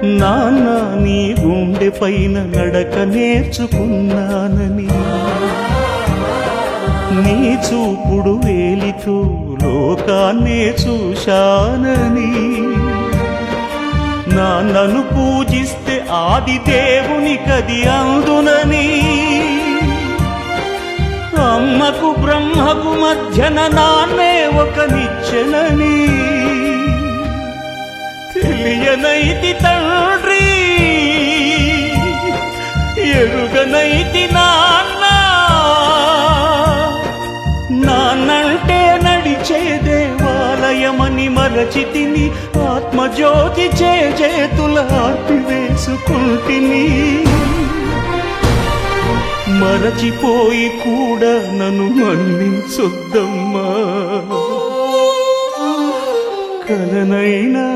నాన్న నీ గుండె పైన నడక నేర్చుకున్నానని, నీ చూపుడు వేలితో లోకాన్నే చూశానని, నాన్నను పూజిస్తే ఆది దేవుని కది అందునని, అమ్మకు బ్రహ్మకు మధ్యన నాన్నే ఒక నిచ్చెనని తెలియనైతి తండ్రి, ఎరుగనైతి నాన్న. నాన్నంటే నడిచే దేవాలయమని మరచితిని, ఆత్మజ్యోతి చేతుల ఆర్పివేసుకుంటిని. మరచిపోయి కూడా నన్ను మన్నించొద్దమ్మా, కలనైనా